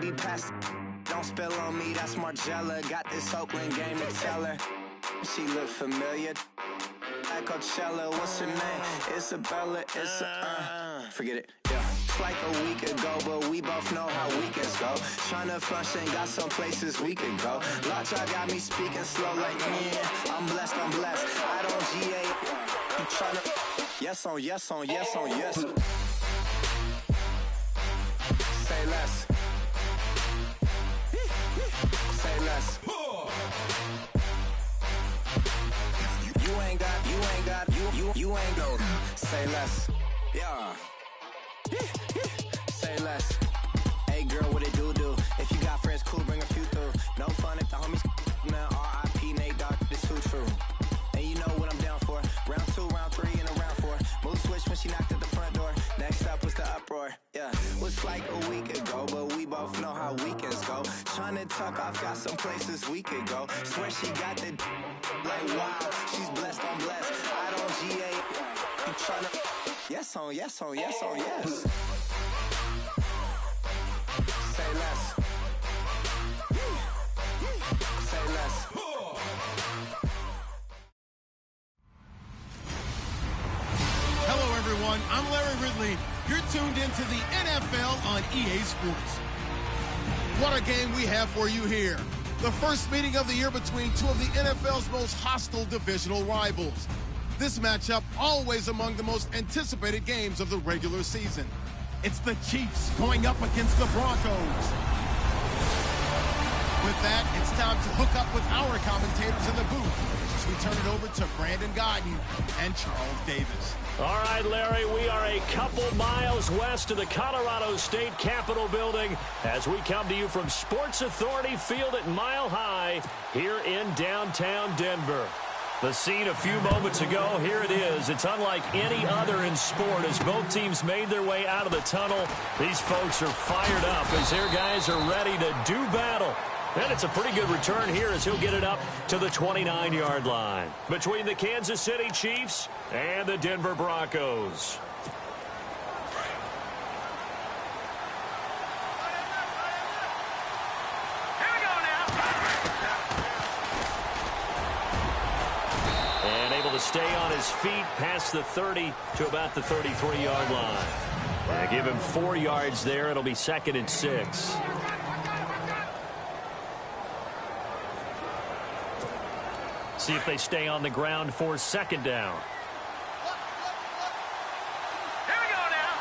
me, pass. Don't spill on me, that's Margella. Got this Oakland game to tell her. She look familiar. Like Coachella, what's her name? Isabella, forget it, yeah. It's like a week ago, but we both know how weekends go. Tryna function, got some places we could go. Lot y'all got me speaking slow like, yeah, I'm blessed. I don't GA, I'm tryna, yes on yes on yes on yes. Say less. Say less. You ain't go. Say less. Yeah. Say less. Hey girl, what it do? If you got friends, cool, bring a few through. No fun if the homies man. R.I.P. Nate Dogg, this too true. And you know what I'm down for. Round 2, round 3, and a round 4. Mood switch when she knocked at the front door. Next up was the uproar. Yeah, was like a week ago, but we both know how weekends go. Tryna tuck off, got some places we could go. Swear she got the like wow, she's blessed, I'm blessed. I don't GA, you tryna yes on yes on yes on yes. Say less. Say less. Hello, everyone. I'm Larry Ridley. You're tuned into the NFL on EA Sports. What a game we have for you here. The first meeting of the year between two of the NFL's most hostile divisional rivals. This matchup always among the most anticipated games of the regular season. It's the Chiefs going up against the Broncos. With that, it's time to hook up with our commentators in the booth as we turn it over to Brandon Gaudin and Charles Davis. All right, Larry, we are a couple miles west of the Colorado State Capitol building as we come to you from Sports Authority Field at Mile High here in downtown Denver. The scene a few moments ago, here it is. It's unlike any other in sport as both teams made their way out of the tunnel. These folks are fired up as their guys are ready to do battle. And it's a pretty good return here as he'll get it up to the 29-yard line between the Kansas City Chiefs and the Denver Broncos. Here we go now. And able to stay on his feet past the 30 to about the 33-yard line. And give him 4 yards there. It'll be 2nd and 6. See if they stay on the ground for 2nd down. Here we go now.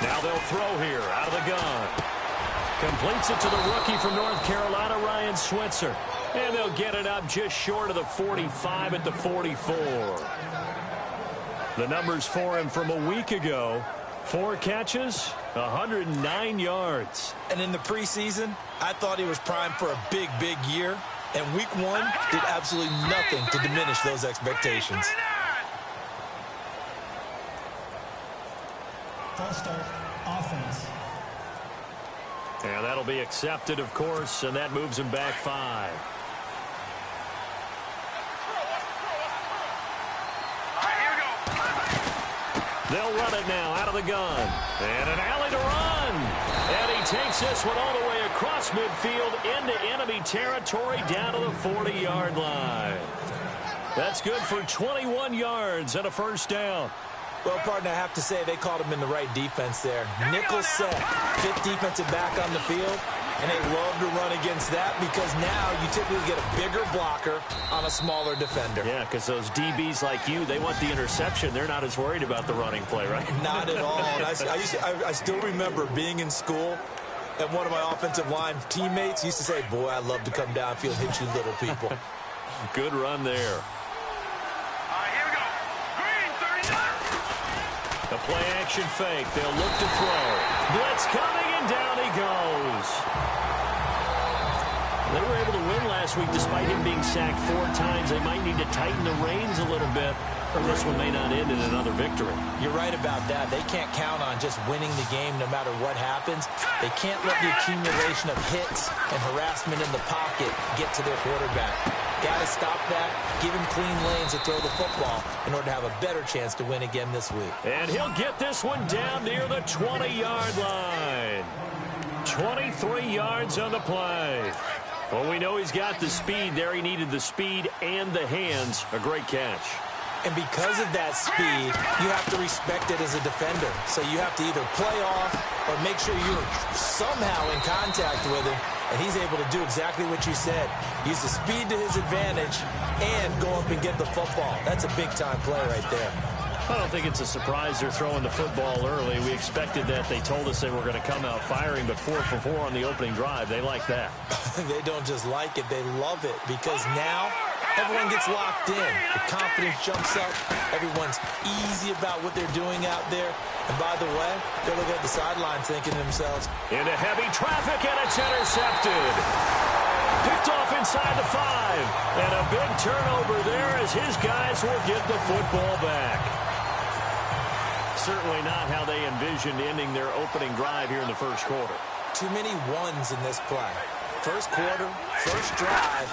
Now they'll throw here out of the gun. Completes it to the rookie from North Carolina, Ryan Switzer. And they'll get it up just short of the 45 at the 44. The numbers for him from a week ago. 4 catches, 109 yards. And in the preseason, I thought he was primed for a big, big year. And week 1 did absolutely nothing to diminish those expectations. False start, offense. And that'll be accepted, of course, and that moves him back 5. They'll run it now out of the gun. And an alley to run. And he takes this one all the way across midfield into enemy territory down to the 40-yard line. That's good for 21 yards and a 1st down. Well, partner, I have to say they called him in the right defense there. Nickel set, 5th defensive back on the field. And they love to run against that because now you typically get a bigger blocker on a smaller defender. Yeah, because those DBs like you, they want the interception. They're not as worried about the running play, right? Not at all. And I still remember being in school, and one of my offensive line teammates used to say, boy, I love to come downfield, hit you little people. Good run there. Here we go. Green, 39. The play action fake. They'll look to throw. Blitz coming, and down he goes. They were able to win last week despite him being sacked 4 times. They might need to tighten the reins a little bit, or this one may not end in another victory. You're right about that. They can't count on just winning the game no matter what happens. They can't let the accumulation of hits and harassment in the pocket get to their quarterback. Got to stop that, give him clean lanes to throw the football in order to have a better chance to win again this week. And he'll get this one down near the 20-yard line. 23 yards on the play. Well, we know he's got the speed there. He needed the speed and the hands. A great catch. And because of that speed, you have to respect it as a defender. So you have to either play off or make sure you're somehow in contact with him. And he's able to do exactly what you said. Use the speed to his advantage and go up and get the football. That's a big-time play right there. I don't think it's a surprise they're throwing the football early. We expected that. They told us they were going to come out firing, but 4 for 4 on the opening drive. They like that. They don't just like it. They love it because now everyone gets locked in. The confidence jumps up. Everyone's easy about what they're doing out there. And by the way, they're looking at the sideline thinking to themselves, into heavy traffic, and it's intercepted. Picked off inside the 5. And a big turnover there as his guys will get the football back. Certainly not how they envisioned ending their opening drive here in the first quarter. Too many ones in this play. First quarter, first drive,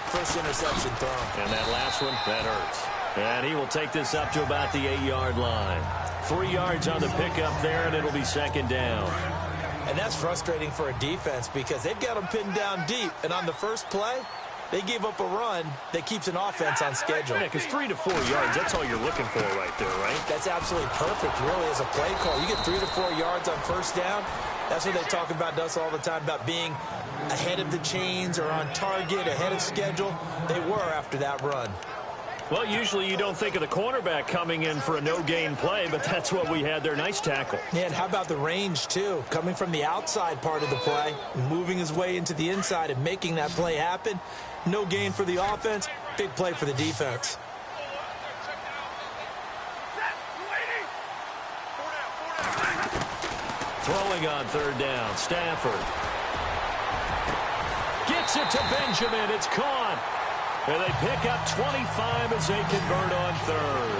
first interception thrown. And that last one, that hurts. And he will take this up to about the 8-yard line. 3 yards on the pickup there, and it'll be second down. And that's frustrating for a defense because they've got them pinned down deep. And on the first play, they gave up a run that keeps an offense on schedule. Yeah, because 3 to 4 yards, that's all you're looking for right there, right? That's absolutely perfect, really, as a play call. You get 3 to 4 yards on first down. That's what they talk about us all the time, about being ahead of the chains or on target, ahead of schedule. They were after that run. Well, usually you don't think of the cornerback coming in for a no-gain play, but that's what we had there. Nice tackle. Yeah, and how about the range, too? Coming from the outside part of the play, moving his way into the inside and making that play happen. No gain for the offense, big play for the defense. Throwing on third down, Stafford. Gets it to Benjamin. It's caught. And they pick up 25 as they convert on third.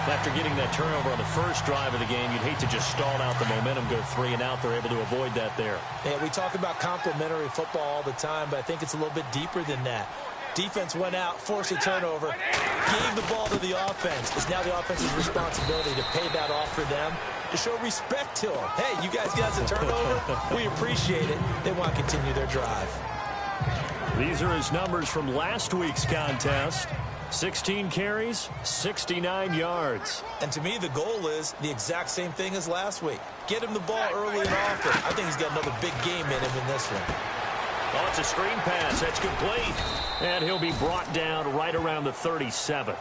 After getting that turnover on the first drive of the game, you'd hate to just stall out the momentum, go 3 and out. They're able to avoid that there. Yeah, we talk about complementary football all the time, but I think it's a little bit deeper than that. Defense went out, forced a turnover, gave the ball to the offense. It's now the offense's responsibility to pay that off for them, to show respect to them. Hey, you guys got a turnover? We appreciate it. They want to continue their drive. These are his numbers from last week's contest. 16 carries, 69 yards. And to me, the goal is the exact same thing as last week. Get him the ball early and often. I think he's got another big game in him in this one. Oh, it's a screen pass. That's complete. And he'll be brought down right around the 37.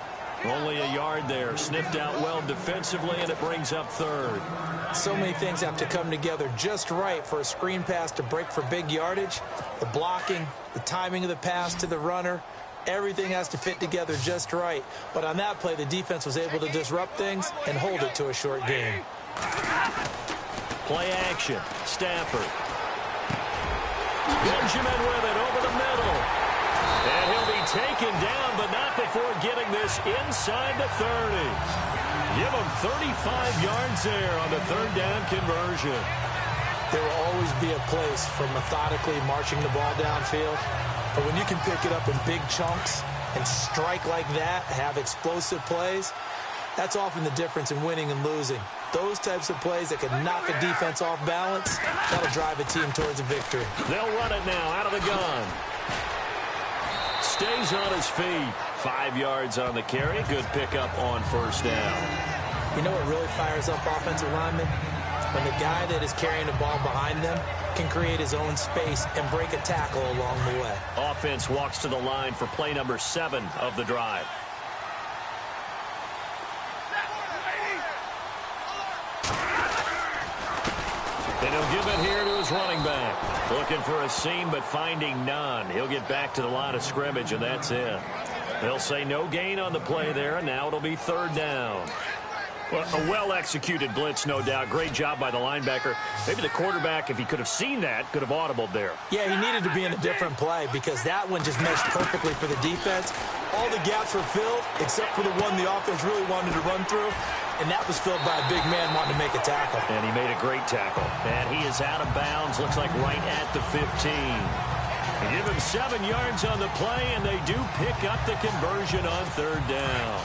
Only a yard there. Sniffed out well defensively, and it brings up third. So many things have to come together just right for a screen pass to break for big yardage. The blocking, the timing of the pass to the runner, everything has to fit together just right. But on that play, the defense was able to disrupt things and hold it to a short game. Play action. Stafford. Benjamin with it over the middle. And he'll be taken down, but not before getting this inside the 30. Give him 35 yards there on the third down conversion. There will always be a place for methodically marching the ball downfield. But when you can pick it up in big chunks and strike like that, have explosive plays, that's often the difference in winning and losing. Those types of plays that can knock a defense off balance, that'll drive a team towards a victory. They'll run it now out of the gun. Stays on his feet. 5 yards on the carry. Good pickup on first down. You know what really fires up offensive linemen? When the guy that is carrying the ball behind them can create his own space and break a tackle along the way. Offense walks to the line for play number 7 of the drive. And he'll give it here to his running back. Looking for a seam, but finding none. He'll get back to the line of scrimmage, and that's it. They'll say no gain on the play there, and now it'll be third down. Well, a well-executed blitz, no doubt. Great job by the linebacker. Maybe the quarterback, if he could have seen that, could have audibled there. Yeah, he needed to be in a different play because that one just meshed perfectly for the defense. All the gaps were filled except for the one the offense really wanted to run through, and that was filled by a big man wanting to make a tackle. And he made a great tackle. And he is out of bounds, looks like right at the 15. They give him 7 yards on the play, and they do pick up the conversion on third down.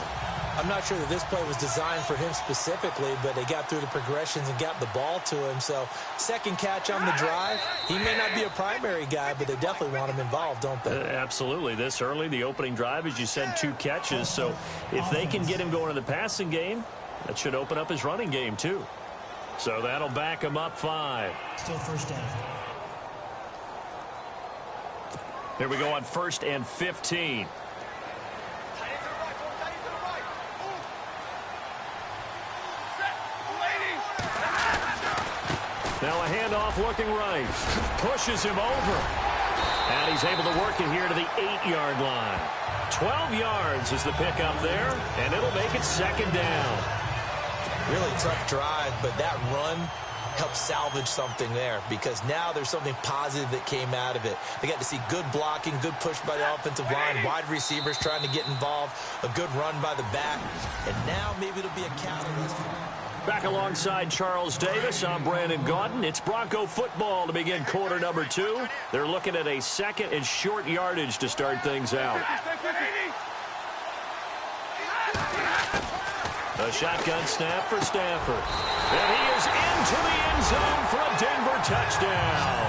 I'm not sure that this play was designed for him specifically, but they got through the progressions and got the ball to him. So second catch on the drive. He may not be a primary guy, but they definitely want him involved, don't they? Absolutely. This early, the opening drive, as you said, 2 catches. So if they can get him going in the passing game, that should open up his running game too. So that'll back him up 5. Still first down. Here we go on 1st and 15. Now a handoff looking right. Pushes him over. And he's able to work it here to the 8-yard line. 12 yards is the pickup there, and it'll make it 2nd down. Really tough drive, but that run helped salvage something there because now there's something positive that came out of it. They got to see good blocking, good push by the offensive line, wide receivers trying to get involved, a good run by the back, and now maybe it'll be a catalyst. Back alongside Charles Davis, I'm Brandon Gaudin. It's Bronco football to begin quarter number 2. They're looking at a 2nd and short yardage to start things out. A shotgun snap for Stafford. And he is into the end zone for a Denver touchdown.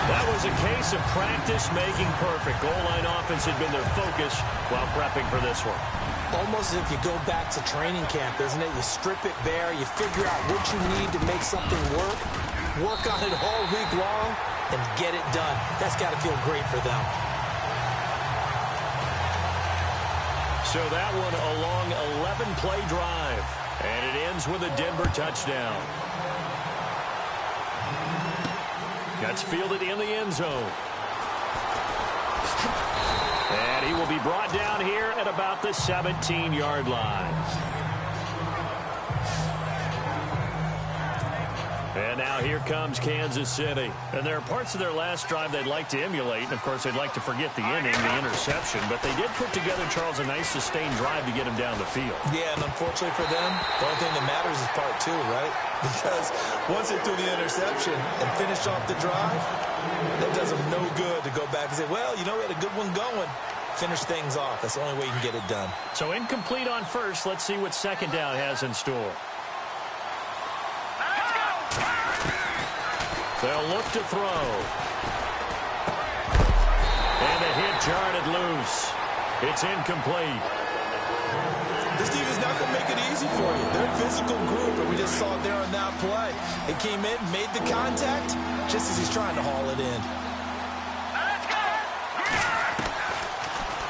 That was a case of practice making perfect. Goal line offense had been their focus while prepping for this one. Almost as if you go back to training camp, isn't it? You strip it bare, you figure out what you need to make something work on it all week long, and get it done. That's got to feel great for them. So that one a long 11-play drive, and it ends with a Denver touchdown. That's fielded in the end zone. And he will be brought down here at about the 17-yard line. And now here comes Kansas City. And there are parts of their last drive they'd like to emulate. And, of course, they'd like to forget the inning, the interception. But they did put together, Charles, a nice sustained drive to get him down the field. Yeah, and unfortunately for them, the only thing that matters is part 2, right? Because once they threw the interception and finished off the drive, that does them no good to go back and say, well, you know, we had a good one going. Finish things off. That's the only way you can get it done. So incomplete on first. Let's see what 2nd down has in store. They'll look to throw. And the hit jarred loose. It's incomplete. This team is not going to make it easy for you. They're a physical group, and we just saw it there on that play. They came in, made the contact, just as he's trying to haul it in.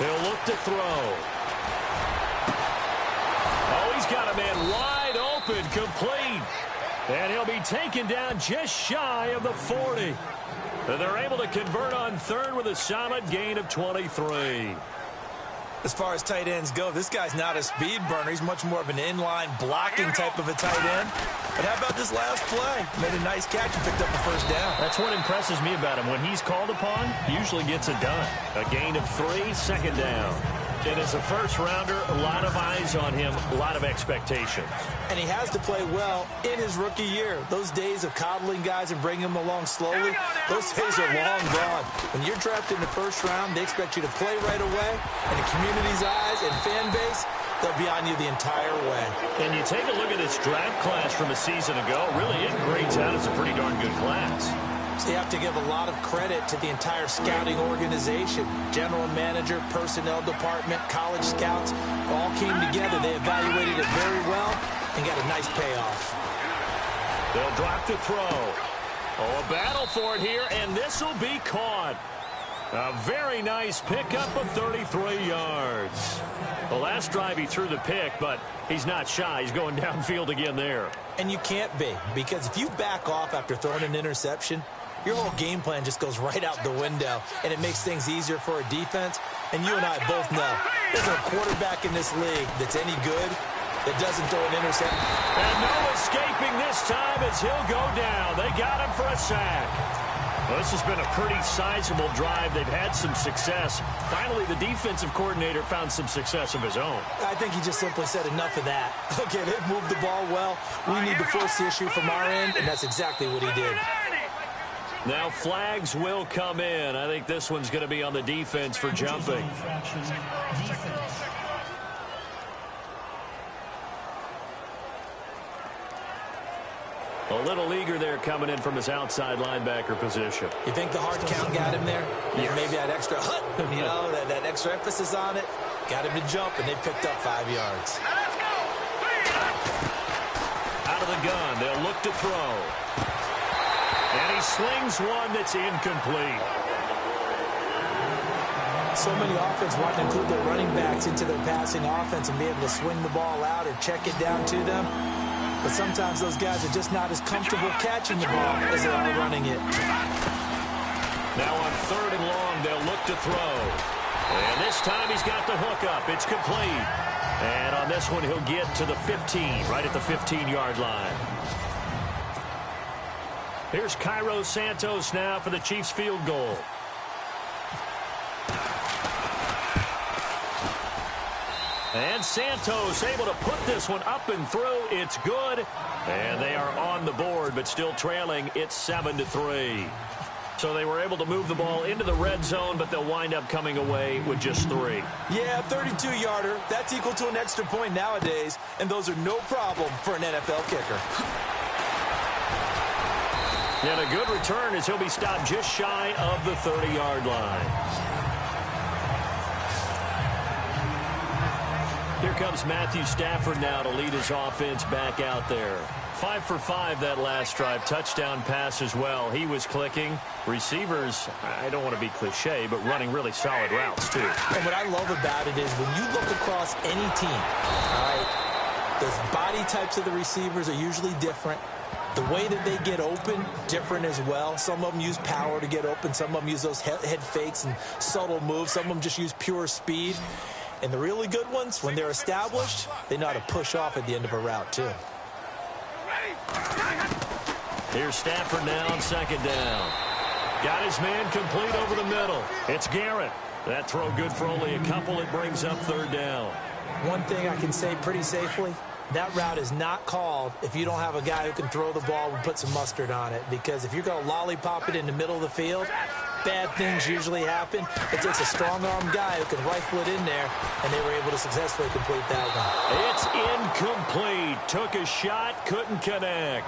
They'll look to throw. Oh, he's got a man wide open, complete. And he'll be taken down just shy of the 40. And they're able to convert on 3rd with a solid gain of 23. As far as tight ends go, this guy's not a speed burner. He's much more of an inline blocking type of a tight end. But how about this last play? Made a nice catch and picked up a 1st down. That's what impresses me about him. When he's called upon, he usually gets it done. A gain of 3, 2nd down. And as a first-rounder, a lot of eyes on him, a lot of expectations. And he has to play well in his rookie year. Those days of coddling guys and bringing them along slowly, those days are long gone. When you're drafted in the 1st round, they expect you to play right away. And the community's eyes and fan base, they'll be on you the entire way. And you take a look at this draft class from a season ago, really it grades out as a pretty darn good class. So you have to give a lot of credit to the entire scouting organization. General manager, personnel department, college scouts, all came together. They evaluated it very well and got a nice payoff. They'll drop to throw. Oh, a battle for it here, and this will be caught. A very nice pickup of 33 yards. The last drive he threw the pick, but he's not shy. He's going downfield again there. And you can't be, because if you back off after throwing an interception, your whole game plan just goes right out the window, and it makes things easier for a defense. And you and I both know there's a quarterback in this league that's any good that doesn't throw an interception. And no escaping this time as he'll go down. They got him for a sack. Well, this has been a pretty sizable drive. They've had some success. Finally, the defensive coordinator found some success of his own. I think he just simply said enough of that. Okay, they've moved the ball well. We need to force the issue from our end, and that's exactly what he did. Now flags will come in. I think this one's going to be on the defense for jumping. Defense. A little eager there coming in from his outside linebacker position. You think the hard count got him there? Yeah. Maybe that extra that extra emphasis on it got him to jump, and they picked up 5 yards. Let's go. Out of the gun, they'll look to throw. And he slings one that's incomplete. So many offenses want to include their running backs into their passing offense and be able to swing the ball out or check it down to them. But sometimes those guys are just not as comfortable catching the ball as they are running it. Now on 3rd and long, they'll look to throw. And this time he's got the hook up. It's complete. And on this one, he'll get to the 15, right at the 15-yard line. Here's Cairo Santos now for the Chiefs field goal. And Santos able to put this one up and through. It's good. And they are on the board, but still trailing. It's 7-3. So they were able to move the ball into the red zone, but they'll wind up coming away with just 3. Yeah, 32-yarder. That's equal to an extra point nowadays, and those are no problem for an NFL kicker. And a good return as he'll be stopped just shy of the 30-yard line. Here comes Matthew Stafford now to lead his offense back out there. 5 for 5 that last drive. Touchdown pass as well. He was clicking. Receivers, I don't want to be cliche, but running really solid routes, too. And what I love about it is when you look across any team, all right, the body types of the receivers are usually different. The way that they get open, different as well. Some of them use power to get open. Some of them use those head fakes and subtle moves. Some of them just use pure speed. And the really good ones, when they're established, they know how to push off at the end of a route, too. Here's Stafford now on 2nd down. Got his man complete over the middle. It's Garrett. That throw good for only a couple. It brings up 3rd down. One thing I can say pretty safely, that route is not called if you don't have a guy who can throw the ball and put some mustard on it. Because if you're going to lollipop it in the middle of the field, bad things usually happen. It takes a strong-arm guy who can rifle it in there, and they were able to successfully complete that one. It's incomplete. Took a shot, couldn't connect.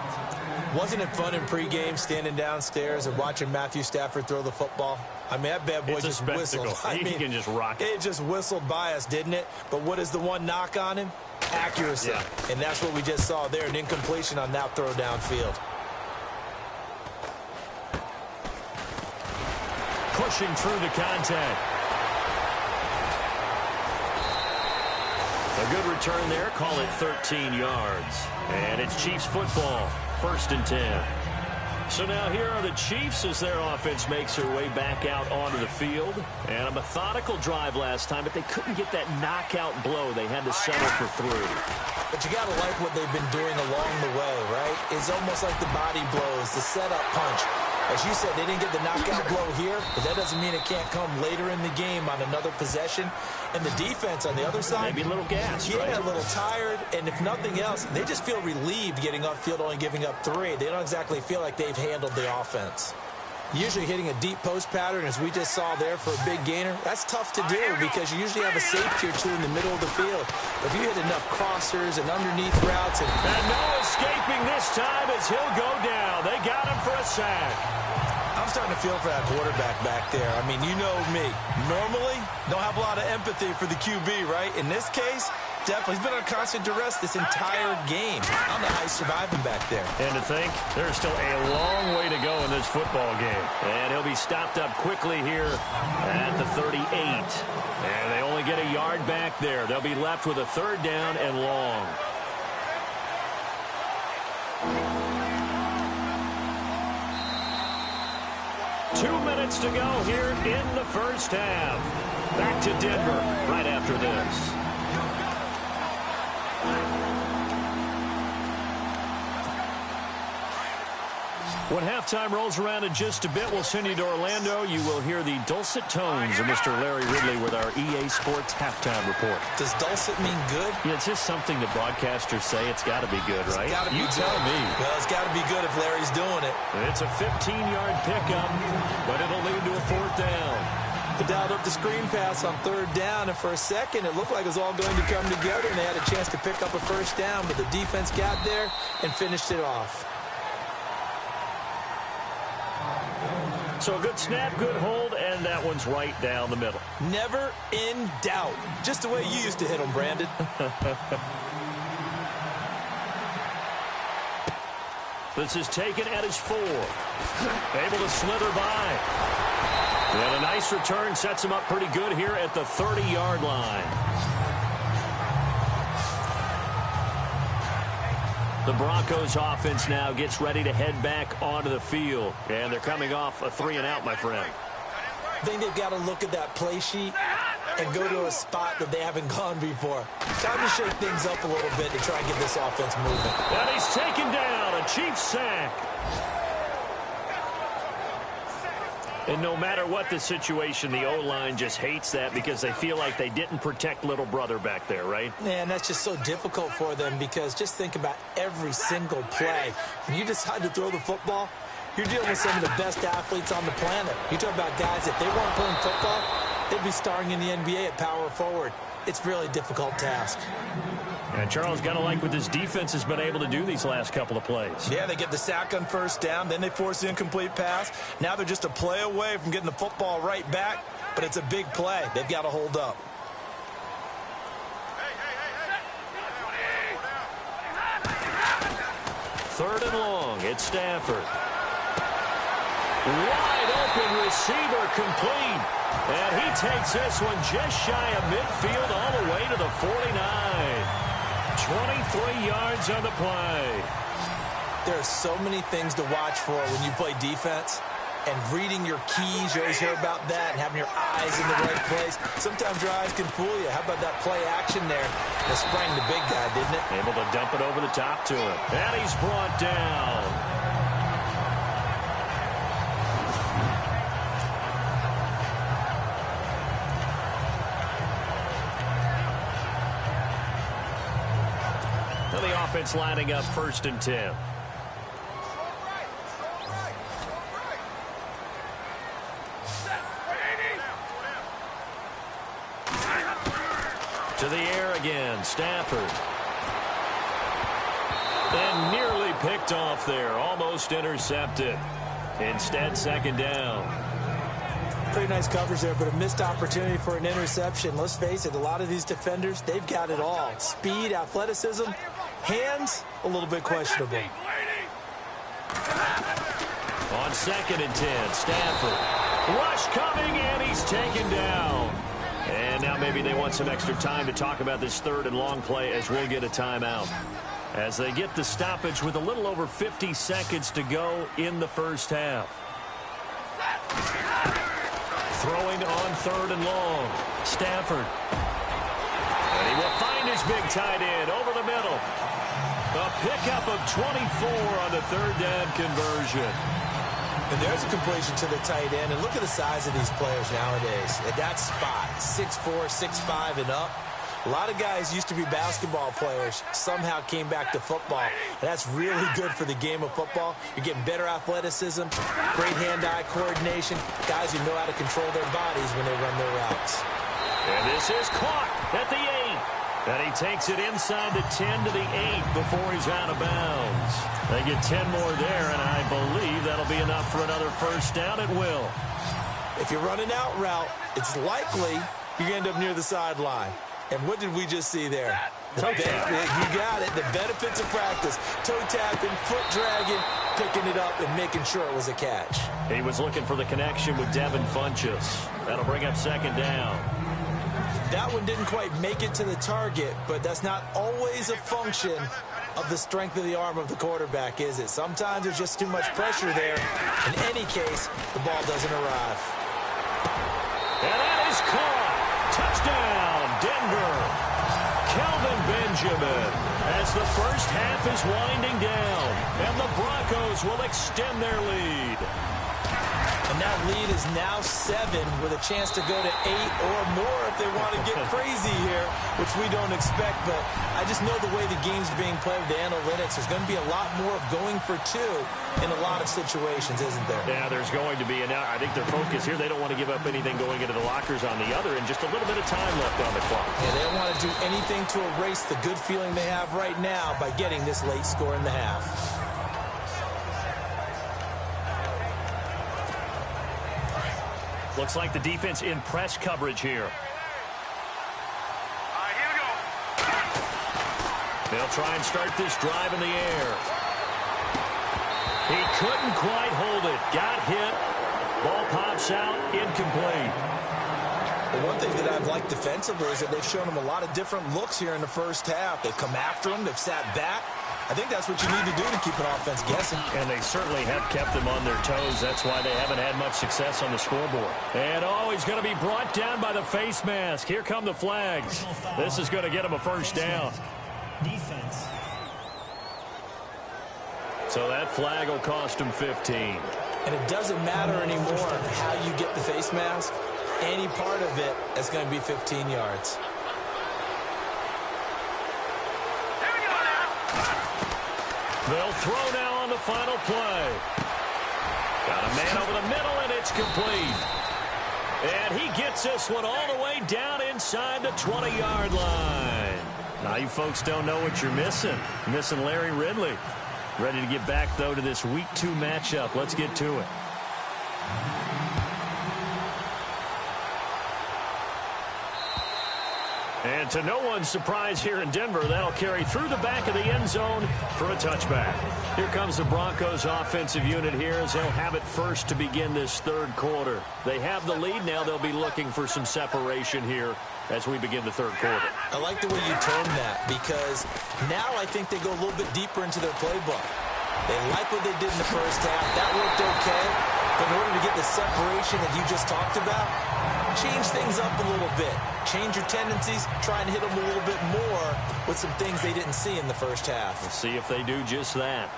Wasn't it fun in pregame standing downstairs and watching Matthew Stafford throw the football? I mean, that bad boy just whistled. He can just rock it. It just whistled by us, didn't it? But what is the one knock on him? Accuracy. Yeah. And that's what we just saw there, an incompletion on that throw downfield. Pushing through the contact. A good return there. Call it 13 yards. And it's Chiefs football. 1st and 10. So now here are the Chiefs as their offense makes their way back out onto the field. And a methodical drive last time, but they couldn't get that knockout blow. They had to settle for 3. But you got to like what they've been doing along the way, right? It's almost like the body blows, the setup punch. As you said, they didn't get the knockout blow here, but that doesn't mean it can't come later in the game on another possession. And the defense on the other side, maybe a little gassed, yeah, right? a little tired. And if nothing else, they just feel relieved getting upfield, only giving up 3. They don't exactly feel like they've handled the offense. Usually hitting a deep post pattern, as we just saw there for a big gainer, that's tough to do because you usually have a safety or 2 in the middle of the field. But if you hit enough crossers and underneath routes. And no escaping this time as he'll go down. They got him for a sack. I'm starting to feel for that quarterback back there. I mean, you know me. Normally, don't have a lot of empathy for the QB, right? In this case, definitely. He's been under constant duress this entire game. I don't know how he's surviving back there. And to think, there's still a long way to go in this football game. And he'll be stopped up quickly here at the 38. And they only get a yard back there. They'll be left with a 3rd down and long. Two minutes to go here in the first half. Back to Denver right after this. When halftime rolls around in just a bit, we'll send you to Orlando. You will hear the dulcet tones of Mr. Larry Ridley with our EA Sports halftime report. Does dulcet mean good? Yeah, it's just something that broadcasters say. It's got to be good, right? You tell me. Well, it's got to be good if Larry's doing it. It's a 15-yard pickup, but it'll lead to a 4th down. They dialed up the screen pass on 3rd down, and for a second, it looked like it was all going to come together, and they had a chance to pick up a 1st down, but the defense got there and finished it off. So a good snap, good hold, and that one's right down the middle. Never in doubt. Just the way you used to hit them, Brandon. This is taken at his 4. Able to slither by. And a nice return sets him up pretty good here at the 30-yard line. The Broncos offense now gets ready to head back onto the field. And they're coming off a 3-and-out, my friend. I think they've got to look at that play sheet and go to a spot that they haven't gone before. Time to shake things up a little bit to try and get this offense moving. And he's taken down. A Chiefs sack. And no matter what the situation, the O-line just hates that because they feel like they didn't protect little brother back there, right? Man, that's just so difficult for them because just think about every single play. When you decide to throw the football, you're dealing with some of the best athletes on the planet. You talk about guys, if they weren't playing football, they'd be starring in the NBA at power forward. It's a really difficult task. And Charles, got to like what this defense has been able to do these last couple of plays. Yeah, they get the sack on first down, then they force the incomplete pass. Now they're just a play away from getting the football right back, but it's a big play. They've got to hold up. Third and long. It's Stafford. Wide open receiver complete. And he takes this one just shy of midfield all the way to the 49. 23 yards on the play. There are so many things to watch for when you play defense. And reading your keys, you always hear about that, and having your eyes in the right place. Sometimes your eyes can fool you. How about that play action there? That sprang the big guy, didn't it? Able to dump it over the top to him. And he's brought down. The offense lining up 1st and 10. To the air again, Stafford. And nearly picked off there, almost intercepted. Instead, 2nd down. Pretty nice coverage there, but a missed opportunity for an interception. Let's face it, a lot of these defenders, they've got it all. Speed, athleticism, hands, a little bit questionable. On 2nd and 10, Stafford. Rush coming, and he's taken down. And now maybe they want some extra time to talk about this 3rd and long play as we'll get a timeout. As they get the stoppage with a little over 50 seconds to go in the first half. Throwing on 3rd and long. Stafford. And he will find his big tight end over the middle. A pickup of 24 on the 3rd down conversion. And there's a completion to the tight end. And look at the size of these players nowadays. At that spot, 6'4", 6'5", and up. A lot of guys used to be basketball players, somehow came back to football. And that's really good for the game of football. You're getting better athleticism, great hand-eye coordination, guys who know how to control their bodies when they run their routes. And this is caught at the 8. And he takes it inside the 10 to the 8 before he's out of bounds. They get 10 more there, and I believe that'll be enough for another first down. It will. If you run an out route, it's likely you're going to end up near the sideline. And what did we just see there? You got it. The benefits of practice. Toe tapping, foot dragging, picking it up, and making sure it was a catch. He was looking for the connection with Devin Funchess. That'll bring up 2nd down. That one didn't quite make it to the target, but that's not always a function of the strength of the arm of the quarterback, is it? Sometimes there's just too much pressure there. In any case, the ball doesn't arrive. And that is caught. Touchdown, Denver. Kelvin Benjamin as the first half is winding down, and the Broncos will extend their lead. And that lead is now 7 with a chance to go to 8 or more if they want to get crazy here, which we don't expect. But I just know the way the game's being played with the analytics, there's going to be a lot more of going for 2 in a lot of situations, isn't there? Yeah, there's going to be. And now I think their focus here, they don't want to give up anything going into the lockers on the other, and just a little bit of time left on the clock. Yeah, they don't want to do anything to erase the good feeling they have right now by getting this late score in the half. Looks like the defense in press coverage here. Here we go. They'll try and start this drive in the air. He couldn't quite hold it. Got hit. Ball pops out. Incomplete. Well, one thing that I've liked defensively is that they've shown him a lot of different looks here in the first half. They've come after him. They've sat back. I think that's what you need to do to keep an offense guessing. And they certainly have kept them on their toes. That's why they haven't had much success on the scoreboard. And, he's going to be brought down by the face mask. Here come the flags. This is going to get him a first down. Defense. So that flag will cost him 15. And it doesn't matter anymore how you get the face mask. Any part of it is going to be 15 yards. They'll throw now on the final play. Got a man over the middle, and it's complete. And he gets this one all the way down inside the 20-yard line. Now you folks don't know what you're missing. You're missing Larry Ridley. Ready to get back, though, to this Week 2 matchup. Let's get to it. And to no one's surprise here in Denver, that'll carry through the back of the end zone for a touchback. Here comes the Broncos offensive unit here as they'll have it first to begin this third quarter. They have the lead now. They'll be looking for some separation here as we begin the third quarter. I like the way you term that because now I think they go a little bit deeper into their playbook. They like what they did in the first half. That worked okay. But in order to get the separation that you just talked about, change things up a little bit. Change your tendencies. Try and hit them a little bit more with some things they didn't see in the first half. Let's see if they do just that.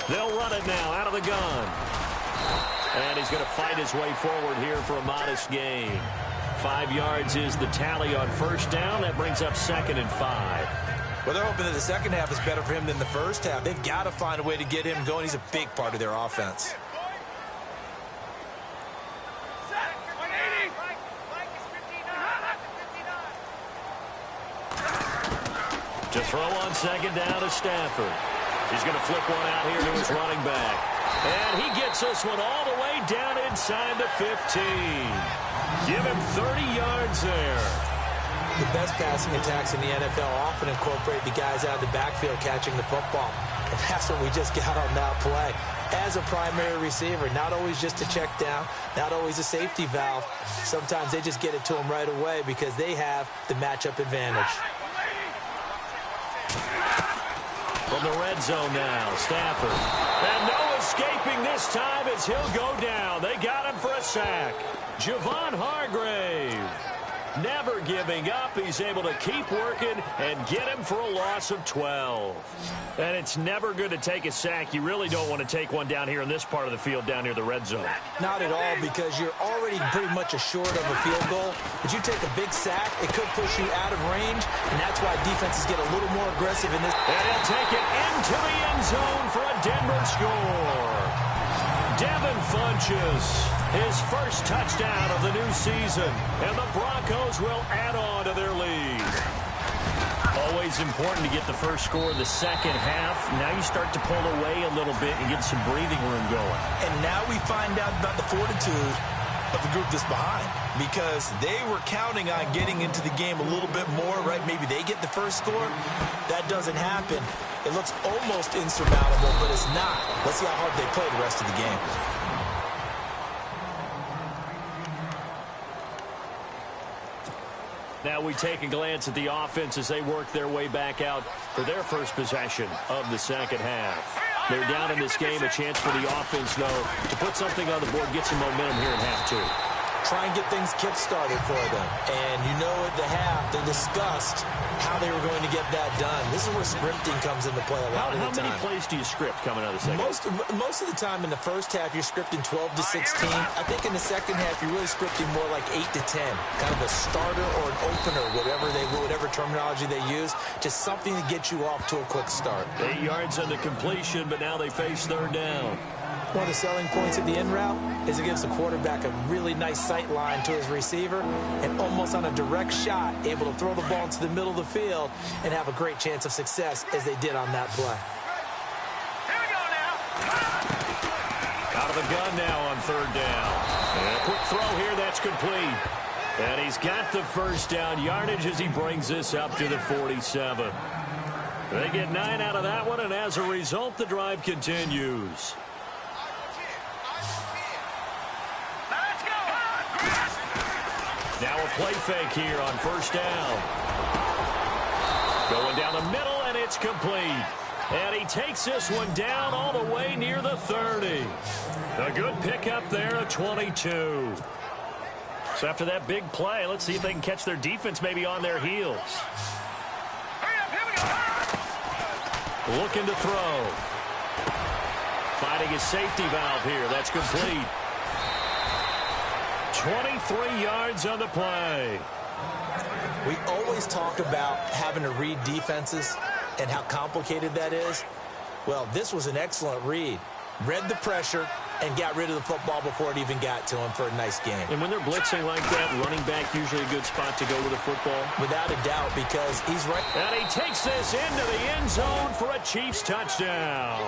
They'll run it now out of the gun. And he's going to fight his way forward here for a modest gain. 5 yards is the tally on first down. That brings up 2nd and 5. Well, they're hoping that the second half is better for him than the first half. They've got to find a way to get him going. He's a big part of their offense. To throw on second down to Stafford. He's going to flip one out here to his running back. And he gets this one all the way down inside the 15. Give him 30 yards there. The best passing attacks in the NFL often incorporate the guys out of the backfield catching the football. And that's what we just got on that play. As a primary receiver, not always just a check down, not always a safety valve. Sometimes they just get it to him right away because they have the matchup advantage. From the red zone now, Stafford. And no escaping this time as he'll go down. They got him for a sack. Javon Hargrave. Never giving up. He's able to keep working and get him for a loss of 12. And it's never good to take a sack. You really don't want to take one down here in this part of the field down near the red zone. Not at all, because you're already pretty much assured of a field goal. But you take a big sack, it could push you out of range, and that's why defenses get a little more aggressive in this. And he'll take it into the end zone for a Denver score. Devin Funchess, his first touchdown of the new season, and the Broncos will add on to their lead. Always important to get the first score of the second half. Now you start to pull away a little bit and get some breathing room going. And now we find out about the fortitude of the group that's behind, because they were counting on getting into the game a little bit more, right? Maybe they get the first score. That doesn't happen. It looks almost insurmountable, but it's not. Let's see how hard they play the rest of the game. Now we take a glance at the offense as they work their way back out for their first possession of the second half. They're down in this game. A chance for the offense, though, to put something on the board, get some momentum here in half two. Try and get things kick-started for them. And you know at the half, they discussed how they were going to get that done. This is where scripting comes into play a lot of the time. How many plays do you script coming out of the second half? Most of the time in the first half, you're scripting 12 to 16. I think in the second half, you're really scripting more like 8 to 10. Kind of a starter or an opener, whatever terminology they use. Just something to get you off to a quick start. 8 yards on the completion, but now they face third down. One of the selling points of the in route is it gives the quarterback a really nice sight line to his receiver, and almost on a direct shot, able to throw the ball into the middle of the field and have a great chance of success as they did on that play. Out of the gun now on third down. And a quick throw here, that's complete. And he's got the first down yardage as he brings this up to the 47. They get 9 out of that one, and as a result, the drive continues. Now a play fake here on first down. Going down the middle, and it's complete. And he takes this one down all the way near the 30. A good pickup there at 22. So after that big play, let's see if they can catch their defense maybe on their heels. Looking to throw. Finding his safety valve here. That's complete. 23 yards on the play. We always talk about having to read defenses and how complicated that is. Well, this was an excellent read. Read the pressure and got rid of the football before it even got to him for a nice game. And when they're blitzing like that, running back usually a good spot to go with the football. Without a doubt, because he's right. And he takes this into the end zone for a Chiefs touchdown.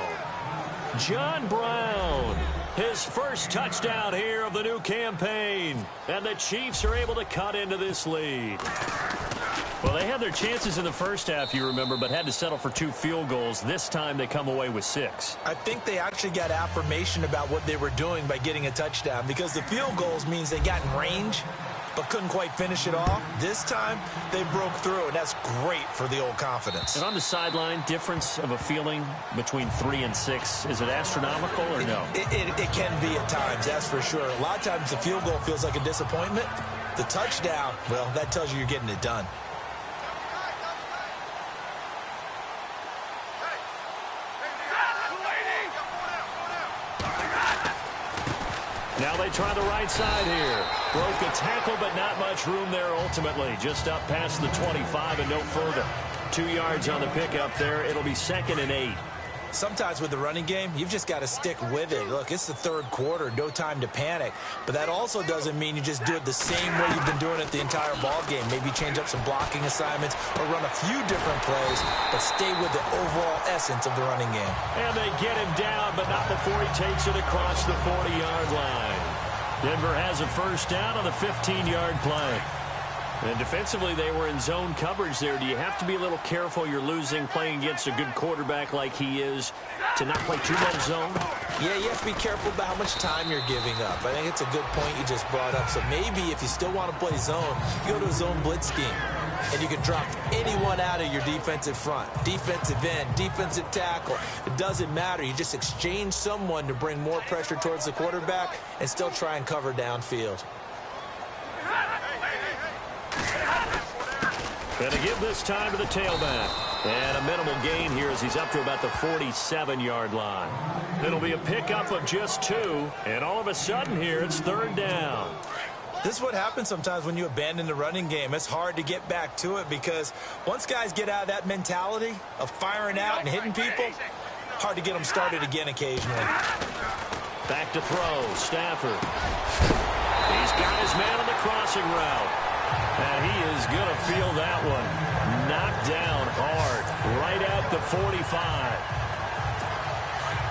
John Brown, his first touchdown here of the new campaign. And the Chiefs are able to cut into this lead. Well, they had their chances in the first half, you remember, but had to settle for 2 field goals. This time they come away with 6. I think they actually got affirmation about what they were doing by getting a touchdown, because the field goals means they got in range but couldn't quite finish it off. This time they broke through, and that's great for the old confidence. And on the sideline, difference of a feeling between 3 and 6, is it astronomical or no? It can be at times, that's for sure. A lot of times the field goal feels like a disappointment. The touchdown, well, that tells you you're getting it done. Now they try the right side here. Broke a tackle, but not much room there ultimately. Just up past the 25 and no further. 2 yards on the pickup there. It'll be 2nd and 8. Sometimes with the running game, you've just got to stick with it. Look, it's the third quarter, no time to panic. But that also doesn't mean you just do it the same way you've been doing it the entire ball game. Maybe change up some blocking assignments or run a few different plays, but stay with the overall essence of the running game. And they get him down, but not before he takes it across the 40-yard line. Denver has a first down on the 15-yard play. And defensively, they were in zone coverage there. Do you have to be a little careful? You're losing playing against a good quarterback like he is to not play too much zone? Yeah, you have to be careful about how much time you're giving up. I think it's a good point you just brought up. So maybe if you still want to play zone, you go to a zone blitz scheme. And you can drop anyone out of your defensive front. Defensive end, defensive tackle. It doesn't matter. You just exchange someone to bring more pressure towards the quarterback and still try and cover downfield. Going to give this time to the tailback. And a minimal gain here as he's up to about the 47-yard line. It'll be a pickup of just 2. And all of a sudden here, it's 3rd down. This is what happens sometimes when you abandon the running game. It's hard to get back to it because once guys get out of that mentality of firing out and hitting people, hard to get them started again occasionally. Back to throw, Stafford. He's got his man on the crossing route. And he is going to feel that one. Knocked down hard, right at the 45.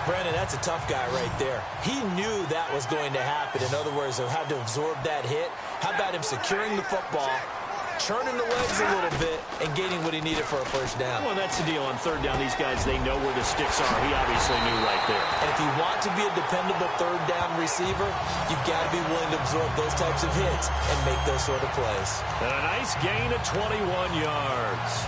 Brandon, that's a tough guy right there. He knew that was going to happen. In other words, he had to absorb that hit. How about him securing the football, churning the legs a little bit, and getting what he needed for a first down? Well, that's the deal. On 3rd down, these guys, they know where the sticks are. He obviously knew right there. And if you want to be a dependable 3rd down receiver, you've got to be willing to absorb those types of hits and make those sort of plays. And a nice gain of 21 yards.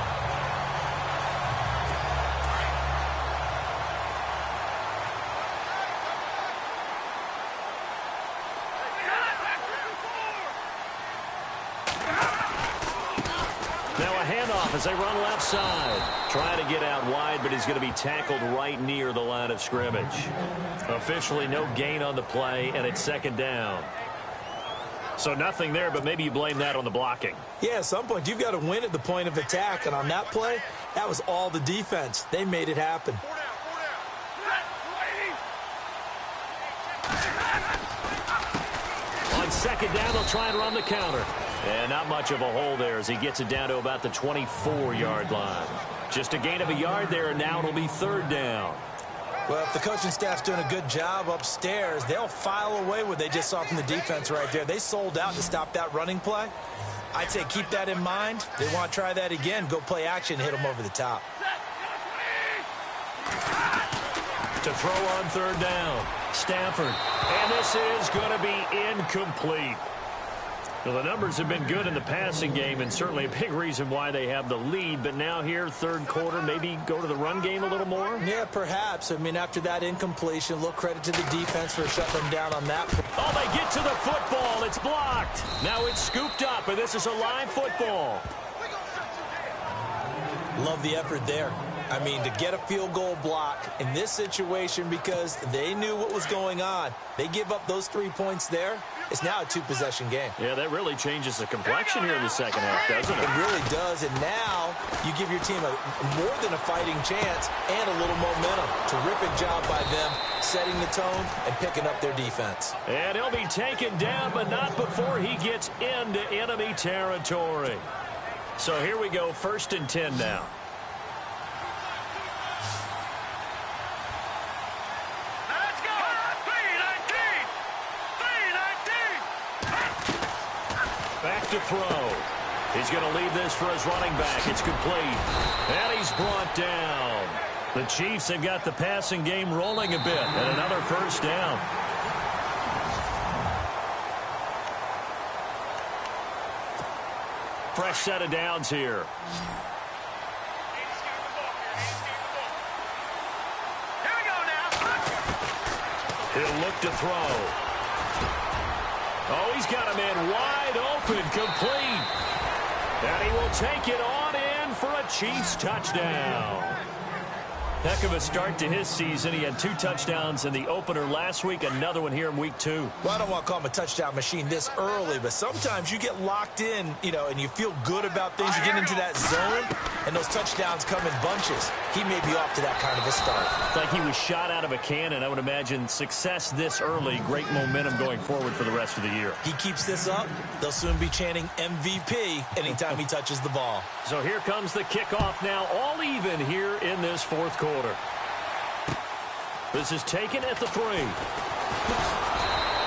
As they run left side. Trying to get out wide, but he's going to be tackled right near the line of scrimmage. Officially no gain on the play, and it's 2nd down. So nothing there, but maybe you blame that on the blocking. Yeah, at some point, you've got to win at the point of attack. And on that play, that was all the defense. They made it happen. On 2nd down, they'll try and run the counter. And not much of a hole there as he gets it down to about the 24-yard line. Just a gain of a yard there, and now it'll be 3rd down. Well, if the coaching staff's doing a good job upstairs, they'll file away what they just saw from the defense right there. They sold out to stop that running play. I'd say keep that in mind. They want to try that again. Go play action, hit them over the top. To throw on third down, Stafford. And this is going to be incomplete. Well, the numbers have been good in the passing game, and certainly a big reason why they have the lead. But now here, third quarter, maybe go to the run game a little more? Yeah, perhaps. I mean, after that incompletion, a little credit to the defense for shutting them down on that. Oh, they get to the football. It's blocked. Now it's scooped up, and this is a live football. Love the effort there. I mean, to get a field goal block in this situation because they knew what was going on. They give up those 3 points there. It's now a two-possession game. Yeah, that really changes the complexion here in the second half, doesn't it? It really does, and now you give your team more than a fighting chance and a little momentum. Terrific job by them setting the tone and picking up their defense. And he'll be taken down, but not before he gets into enemy territory. So here we go, 1st and 10 now. Back to throw. He's going to leave this for his running back. It's complete. And he's brought down. The Chiefs have got the passing game rolling a bit. And another first down. Fresh set of downs here. Here we go now. He'll look to throw. Oh, he's got a man wide open, complete. And he will take it on in for a Chiefs touchdown. Heck of a start to his season. He had 2 touchdowns in the opener last week, another one here in week 2. Well, I don't want to call him a touchdown machine this early, but sometimes you get locked in, and you feel good about things. You get into that zone, and those touchdowns come in bunches. He may be off to that kind of a start. It's like he was shot out of a cannon. I would imagine success this early, great momentum going forward for the rest of the year. He keeps this up, they'll soon be chanting MVP anytime he touches the ball. So here comes the kickoff now, all even here in this 4th quarter. This is taken at the 3.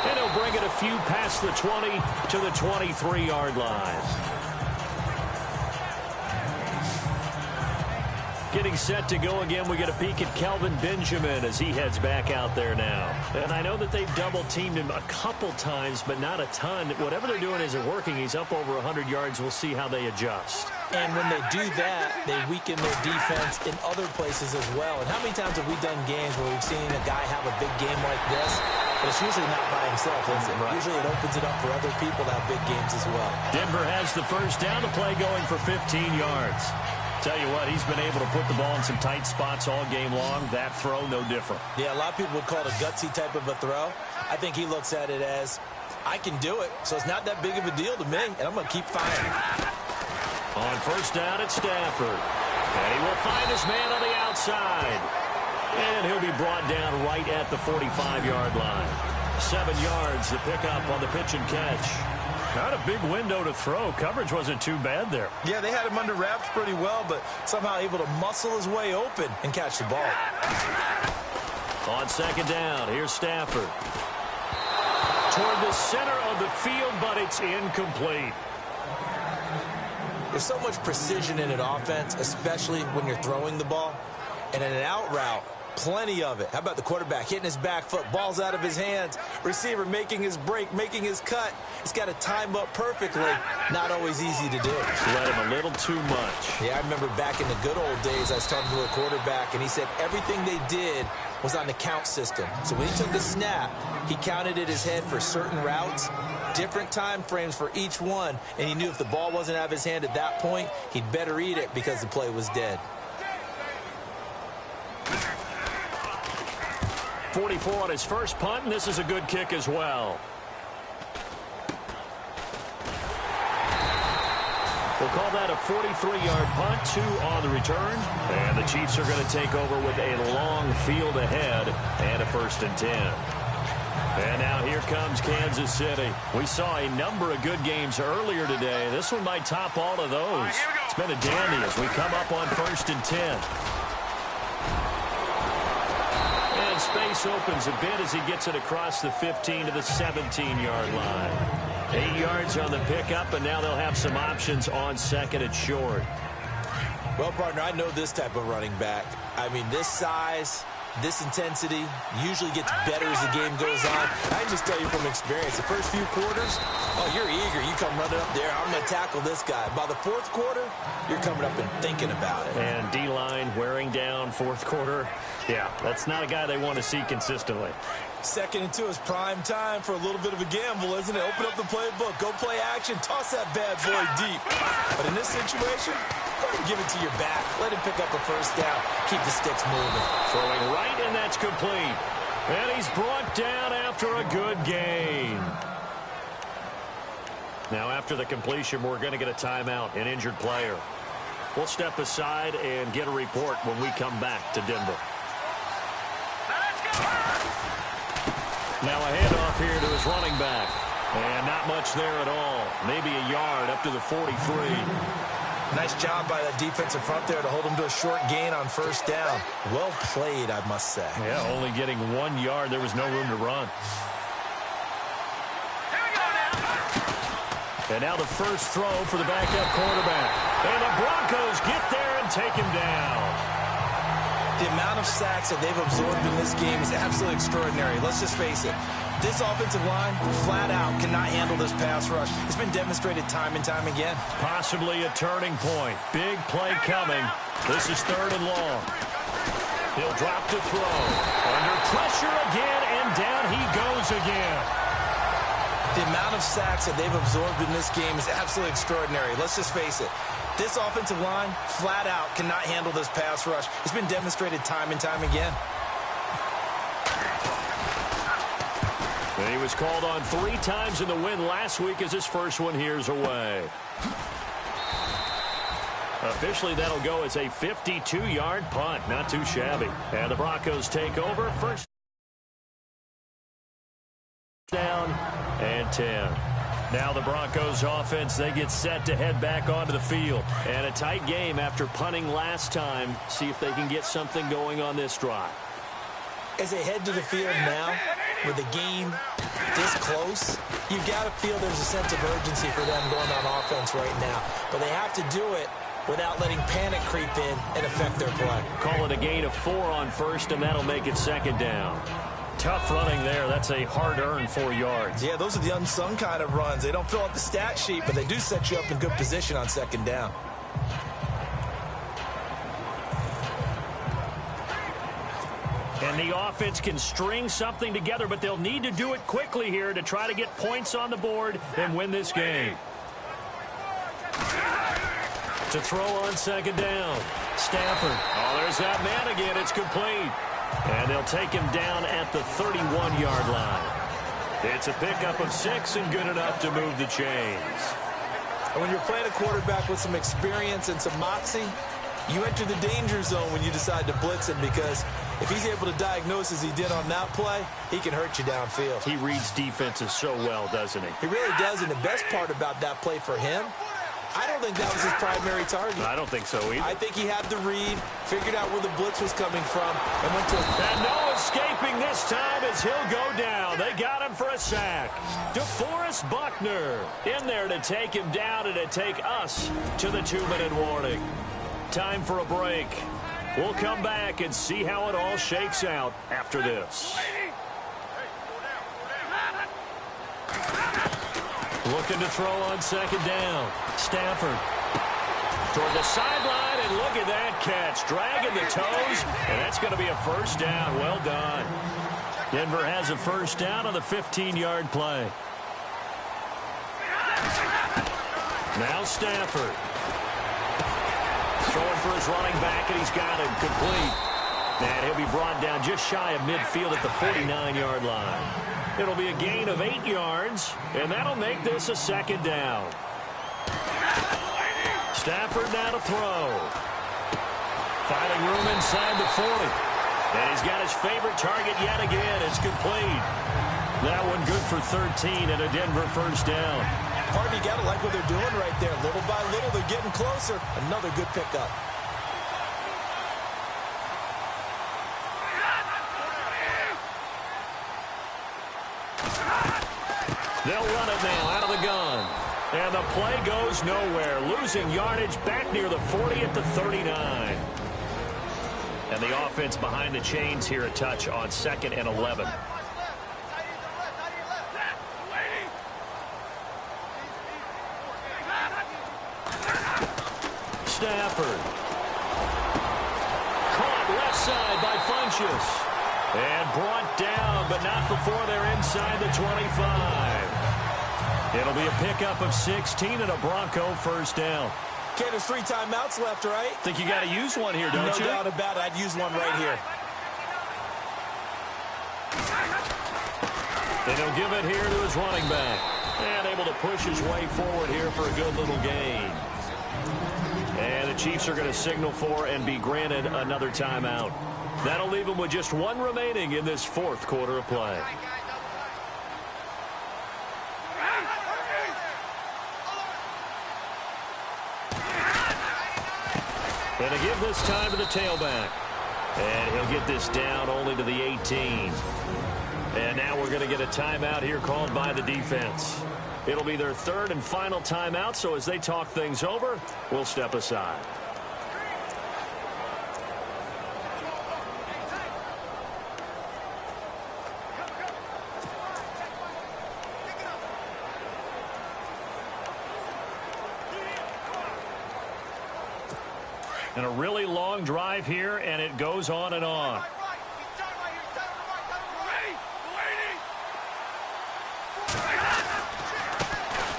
And he'll bring it a few past the 20 to the 23-yard line. Getting set to go again, we get a peek at Kelvin Benjamin as he heads back out there now. And I know that they've double-teamed him a couple times, but not a ton. Whatever they're doing isn't working. He's up over 100 yards. We'll see how they adjust. And when they do that, they weaken their defense in other places as well. And how many times have we done games where we've seen a guy have a big game like this? But it's usually not by himself, is it? Right. Usually it opens it up for other people to have big games as well. Denver has the first down, to play going for 15 yards. Tell you what, he's been able to put the ball in some tight spots all game long. That throw, no different. Yeah, a lot of people would call it a gutsy type of a throw. I think he looks at it as, I can do it, so it's not that big of a deal to me, and I'm going to keep firing. On first down, it's Stafford. And he will find his man on the outside. And he'll be brought down right at the 45-yard line. 7 yards to pick up on the pitch and catch. Not a big window to throw. Coverage wasn't too bad there. Yeah, they had him under wraps pretty well, but somehow able to muscle his way open and catch the ball. On second down, here's Stafford. Toward the center of the field, but it's incomplete. There's so much precision in an offense, especially when you're throwing the ball. And in an out route, plenty of it. How about the quarterback hitting his back foot, balls out of his hands, receiver making his break, making his cut. He's got to time up perfectly. Not always easy to do. Let him a little too much. Yeah, I remember back in the good old days, I was talking to a quarterback, and he said everything they did was on the count system. So when he took the snap, he counted in his head for certain routes, different time frames for each one, and he knew if the ball wasn't out of his hand at that point, he'd better eat it because the play was dead. 44 on his first punt, and this is a good kick as well. We'll call that a 43-yard punt, 2 on the return. And the Chiefs are going to take over with a long field ahead and a 1st and 10. And now here comes Kansas City. We saw a number of good games earlier today. This one might top all of those. It's been a dandy as we come up on 1st and 10. And space opens a bit as he gets it across the 15 to the 17-yard line. 8 yards on the pickup, and now they'll have some options on second and short. Well, partner, I know this type of running back. I mean, this size, this intensity usually gets better as the game goes on. I can just tell you from experience, the first few quarters, oh, you're eager. You come running up there, I'm going to tackle this guy. By the fourth quarter, you're coming up and thinking about it. And D-line wearing down fourth quarter. Yeah, that's not a guy they want to see consistently. 2nd and 2 is prime time for a little bit of a gamble, isn't it? Open up the playbook, go play action, toss that bad boy deep. But in this situation, go ahead and give it to your back. Let him pick up a first down. Keep the sticks moving. Throwing right, and that's complete. And he's brought down after a good gain. Now, after the completion, we're going to get a timeout, an injured player. We'll step aside and get a report when we come back to Denver. Now a handoff here to his running back. And not much there at all. Maybe a yard up to the 43. Nice job by that defensive front there to hold him to a short gain on first down. Well played, I must say. Yeah, only getting 1 yard. There was no room to run. And now the first throw for the backup quarterback. And the Broncos get there and take him down. The amount of sacks that they've absorbed in this game is absolutely extraordinary. Let's just face it. This offensive line, flat out, cannot handle this pass rush. It's been demonstrated time and time again. Possibly a turning point. Big play coming. This is 3rd and long. He'll drop to throw. Under pressure again, and down he goes again. The amount of sacks that they've absorbed in this game is absolutely extraordinary. Let's just face it. This offensive line, flat out, cannot handle this pass rush. It's been demonstrated time and time again. And he was called on 3 times in the win last week as his first one here's away. Officially, that'll go as a 52-yard punt. Not too shabby. And the Broncos take over. First down and 10. Now the Broncos offense, they get set to head back onto the field. And a tight game after punting last time. See if they can get something going on this drive. As they head to the field now, with the game this close, you've got to feel there's a sense of urgency for them going on offense right now. But they have to do it without letting panic creep in and affect their play. Call it a gain of 4 on first, and that'll make it 2nd down. Tough running there. That's a hard-earned 4 yards. Yeah, those are the unsung kind of runs. They don't fill up the stat sheet, but they do set you up in good position on 2nd down. And the offense can string something together, but they'll need to do it quickly here to try to get points on the board and win this game. To throw on 2nd down. Stafford. Oh, there's that man again. It's complete. And they'll take him down at the 31-yard line. It's a pickup of 6 and good enough to move the chains. And when you're playing a quarterback with some experience and some moxie, you enter the danger zone when you decide to blitz him, because if he's able to diagnose as he did on that play, he can hurt you downfield. He reads defenses so well, doesn't he? He really does, and the best part about that play for him, I don't think that was his primary target. I don't think so either. I think he had the read, figured out where the blitz was coming from, and went to... And no escaping this time as he'll go down. They got him for a sack. DeForest Buckner in there to take him down and to take us to the 2-minute warning. Time for a break. We'll come back and see how it all shakes out after this. Looking to throw on 2nd down. Stafford toward the sideline, and look at that catch. Dragging the toes, and that's going to be a first down. Well done. Denver has a first down on the 15-yard play. Now Stafford. Throwing for his running back, and he's got him complete. And he'll be brought down just shy of midfield at the 49-yard line. It'll be a gain of 8 yards, and that'll make this a 2nd down. Stafford now to throw. Finding room inside the 40. And he's got his favorite target yet again. It's complete. That one good for 13 and a Denver first down. Partner, you got to like what they're doing right there. Little by little, they're getting closer. Another good pickup. They'll run it now out of the gun. And the play goes nowhere. Losing yardage back near the 40 at the 39. And the offense behind the chains here a touch on 2nd and 11. Stafford. Caught left side by Funchess. And brought down, but not before they're inside the 25. It'll be a pickup of 16 and a Bronco first down. Okay, there's 3 timeouts left, right? Think you got to use one here, don't you? No doubt about it. I'd use one right here. And he'll give it here to his running back. And able to push his way forward here for a good little gain. And the Chiefs are going to signal for and be granted another timeout. That'll leave them with just 1 remaining in this 4th quarter of play. And to give this time to the tailback. And he'll get this down only to the 18. And now we're going to get a timeout here called by the defense. It'll be their 3rd and final timeout, so as they talk things over, we'll step aside. And a really long drive here, and it goes on and on.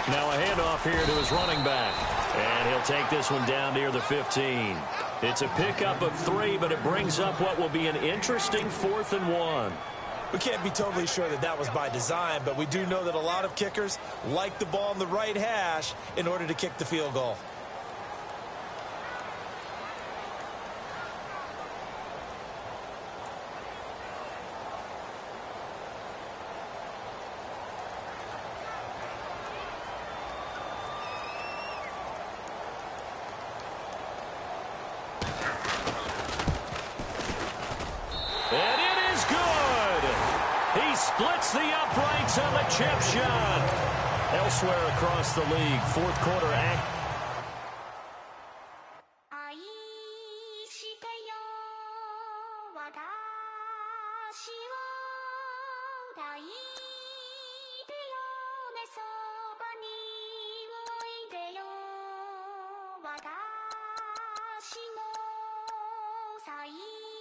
Now a handoff here to his running back. And he'll take this one down near the 15. It's a pickup of 3, but it brings up what will be an interesting 4th and 1. We can't be totally sure that that was by design, but we do know that a lot of kickers like the ball in the right hash in order to kick the field goal. And it is good. He splits the uprights on the chip shot. Elsewhere across the league, 4th quarter act. Bye.